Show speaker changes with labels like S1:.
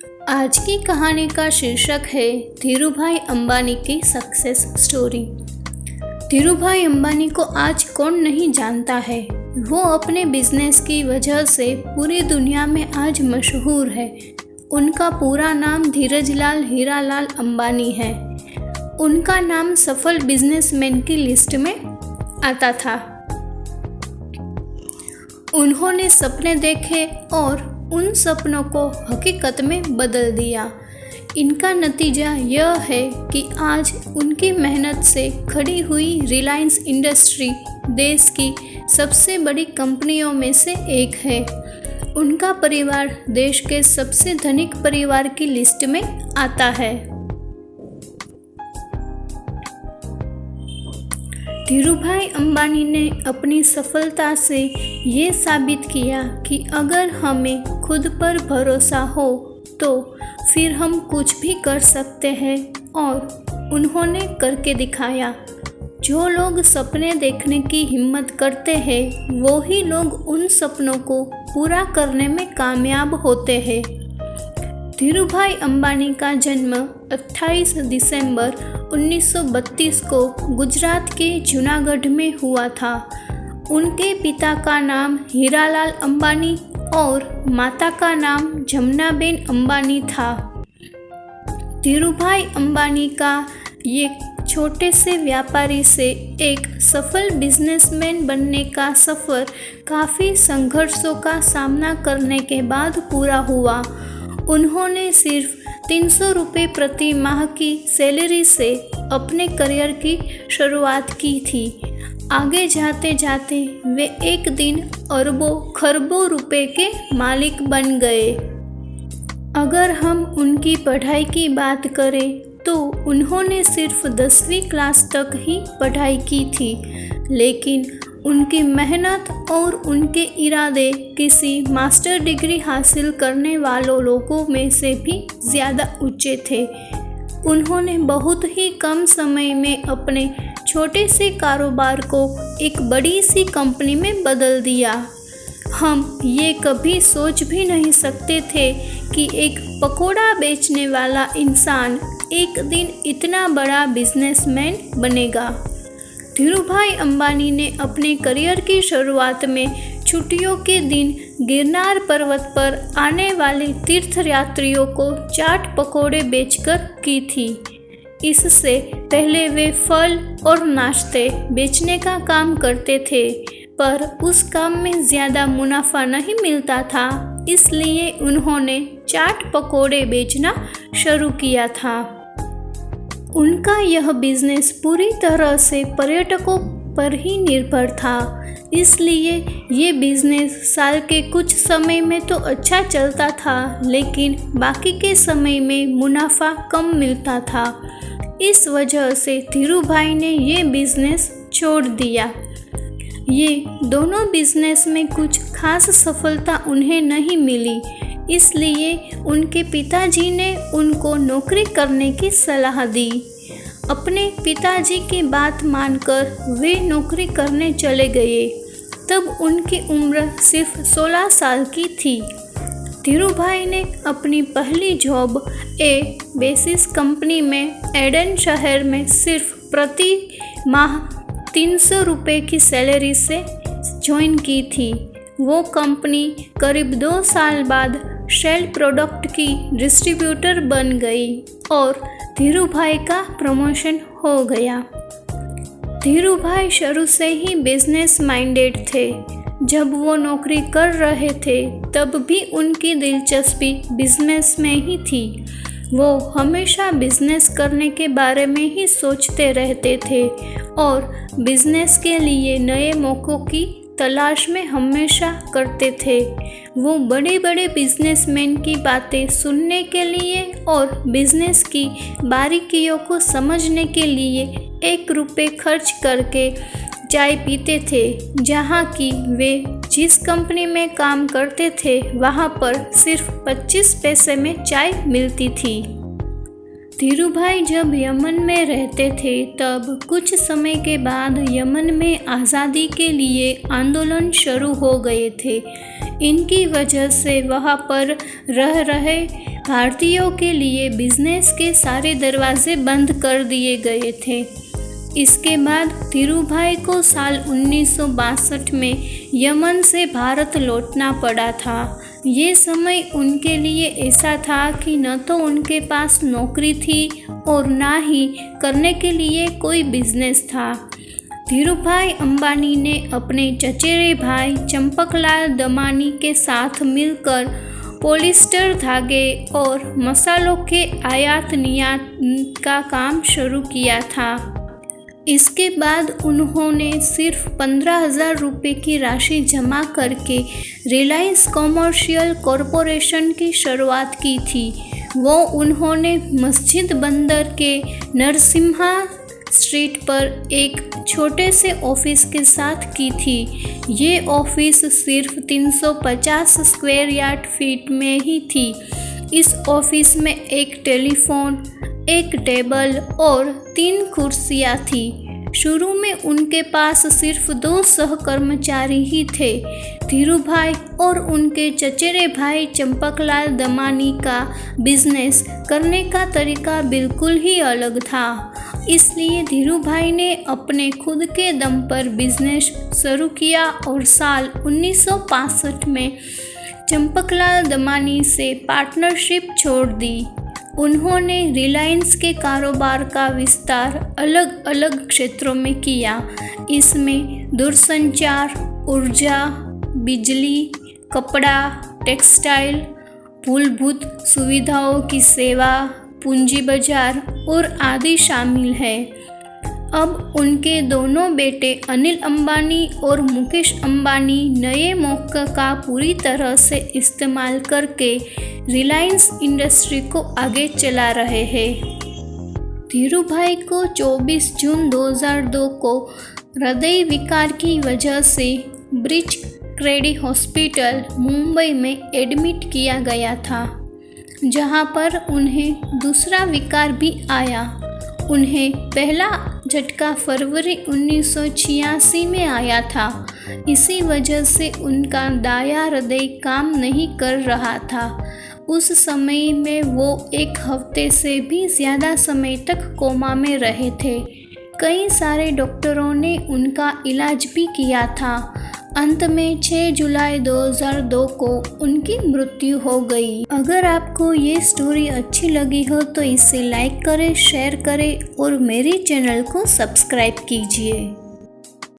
S1: आज की कहानी का शीर्षक है धीरूभाई अंबानी की सक्सेस स्टोरी। धीरूभाई अंबानी को आज कौन नहीं जानता है। वो अपने बिजनेस की वजह से पूरी दुनिया में आज मशहूर है। उनका पूरा नाम धीरजलाल हीरालाल अंबानी है। उनका नाम सफल बिजनेसमैन की लिस्ट में आता था। उन्होंने सपने देखे और उन सपनों को हकीकत में बदल दिया। इनका नतीजा यह है कि आज उनकी मेहनत से खड़ी हुई रिलायंस इंडस्ट्री देश की सबसे बड़ी कंपनियों में से एक है। उनका परिवार देश के सबसे धनिक परिवार की लिस्ट में आता है। धीरूभाई अंबानी ने अपनी सफलता से ये साबित किया कि अगर हमें खुद पर भरोसा हो तो फिर हम कुछ भी कर सकते हैं, और उन्होंने करके दिखाया। जो लोग सपने देखने की हिम्मत करते हैं वो ही लोग उन सपनों को पूरा करने में कामयाब होते हैं। धीरूभाई अंबानी का जन्म 28 दिसंबर 1932 को गुजरात के जूनागढ़ में हुआ था। उनके पिता का नाम हीरालाल अंबानी और माता का नाम जमनाबेन अंबानी था। धीरूभाई अंबानी का ये छोटे से व्यापारी से एक सफल बिजनेसमैन बनने का सफ़र काफ़ी संघर्षों का सामना करने के बाद पूरा हुआ। उन्होंने सिर्फ 300 रुपये प्रति माह की सैलरी से अपने करियर की शुरुआत की थी। आगे जाते जाते वे एक दिन अरबों खरबों रुपए के मालिक बन गए। अगर हम उनकी पढ़ाई की बात करें तो उन्होंने सिर्फ 10वीं क्लास तक ही पढ़ाई की थी, लेकिन उनकी मेहनत और उनके इरादे किसी मास्टर डिग्री हासिल करने वालों लोगों में से भी ज़्यादा ऊंचे थे। उन्होंने बहुत ही कम समय में अपने छोटे से कारोबार को एक बड़ी सी कंपनी में बदल दिया। हम ये कभी सोच भी नहीं सकते थे कि एक पकोड़ा बेचने वाला इंसान एक दिन इतना बड़ा बिजनेसमैन बनेगा। धीरूभाई अंबानी ने अपने करियर की शुरुआत में छुट्टियों के दिन गिरनार पर्वत पर आने वाले तीर्थयात्रियों को चाट पकोड़े बेचकर की थी। इससे पहले वे फल और नाश्ते बेचने का काम करते थे, पर उस काम में ज़्यादा मुनाफा नहीं मिलता था, इसलिए उन्होंने चाट पकोड़े बेचना शुरू किया था। उनका यह बिजनेस पूरी तरह से पर्यटकों पर ही निर्भर था, इसलिए ये बिजनेस साल के कुछ समय में तो अच्छा चलता था, लेकिन बाकी के समय में मुनाफा कम मिलता था। इस वजह से धीरूभाई ने ये बिजनेस छोड़ दिया। ये दोनों बिजनेस में कुछ खास सफलता उन्हें नहीं मिली, इसलिए उनके पिताजी ने उनको नौकरी करने की सलाह दी। अपने पिताजी की बात मानकर वे नौकरी करने चले गए। तब उनकी उम्र सिर्फ 16 साल की थी। धीरूभाई ने अपनी पहली जॉब बेसिस कंपनी में एडन शहर में सिर्फ प्रति माह 300 रुपये की सैलरी से ज्वाइन की थी। वो कंपनी करीब 2 साल बाद शेल प्रोडक्ट की डिस्ट्रीब्यूटर बन गई और धीरूभाई का प्रमोशन हो गया। धीरूभाई शुरू से ही बिजनेस माइंडेड थे। जब वो नौकरी कर रहे थे तब भी उनकी दिलचस्पी बिजनेस में ही थी। वो हमेशा बिजनेस करने के बारे में ही सोचते रहते थे और बिजनेस के लिए नए मौक़ों की तलाश में हमेशा करते थे। वो बड़े बड़े बिजनेसमैन की बातें सुनने के लिए और बिजनेस की बारीकियों को समझने के लिए 1 रुपये खर्च करके चाय पीते थे। जहाँ की वे जिस कंपनी में काम करते थे वहाँ पर सिर्फ 25 पैसे में चाय मिलती थी। धीरूभाई जब यमन में रहते थे तब कुछ समय के बाद यमन में आज़ादी के लिए आंदोलन शुरू हो गए थे। इनकी वजह से वहाँ पर रह रहे भारतीयों के लिए बिजनेस के सारे दरवाजे बंद कर दिए गए थे। इसके बाद धीरूभाई को साल 1962 में यमन से भारत लौटना पड़ा था। ये समय उनके लिए ऐसा था कि न तो उनके पास नौकरी थी और ना ही करने के लिए कोई बिजनेस था। धीरूभाई अंबानी ने अपने चचेरे भाई चंपकलाल दमानी के साथ मिलकर पॉलिस्टर धागे और मसालों के आयात निर्यात का काम शुरू किया था। इसके बाद उन्होंने सिर्फ 15,000 रुपये की राशि जमा करके रिलायंस कॉमर्शियल कॉरपोरेशन की शुरुआत की थी। वो उन्होंने मस्जिद बंदर के नरसिम्हा स्ट्रीट पर एक छोटे से ऑफिस के साथ की थी। ये ऑफिस सिर्फ 350 स्क्वायर यार्ड फीट में ही थी। इस ऑफिस में एक टेलीफोन, एक टेबल और 3 कुर्सियाँ थी। शुरू में उनके पास सिर्फ 2 सहकर्मचारी ही थे। धीरूभाई और उनके चचेरे भाई चंपकलाल दमानी का बिजनेस करने का तरीका बिल्कुल ही अलग था। इसलिए धीरूभाई ने अपने खुद के दम पर बिजनेस शुरू किया और साल 1965 में चंपकलाल दमानी से पार्टनरशिप छोड़ दी। उन्होंने रिलायंस के कारोबार का विस्तार अलग अलग क्षेत्रों में किया। इसमें दूरसंचार, ऊर्जा, बिजली, कपड़ा, टेक्सटाइल, मूलभूत सुविधाओं की सेवा, पूंजी बाजार और आदि शामिल है। अब उनके दोनों बेटे अनिल अंबानी और मुकेश अंबानी नए मौके का पूरी तरह से इस्तेमाल करके रिलायंस इंडस्ट्री को आगे चला रहे हैं। धीरूभाई को 24 जून 2002 को हृदय विकार की वजह से ब्रीच क्रेडी हॉस्पिटल मुंबई में एडमिट किया गया था, जहां पर उन्हें दूसरा विकार भी आया। उन्हें पहला झटका फरवरी 1986 में आया था। इसी वजह से उनका दायां हृदय काम नहीं कर रहा था। उस समय में वो 1 हफ्ते से भी ज़्यादा समय तक कोमा में रहे थे। कई सारे डॉक्टरों ने उनका इलाज भी किया था। अंत में 6 जुलाई 2002 को उनकी मृत्यु हो गई। अगर आपको ये स्टोरी अच्छी लगी हो तो इसे लाइक करें, शेयर करें और मेरे चैनल को सब्सक्राइब कीजिए।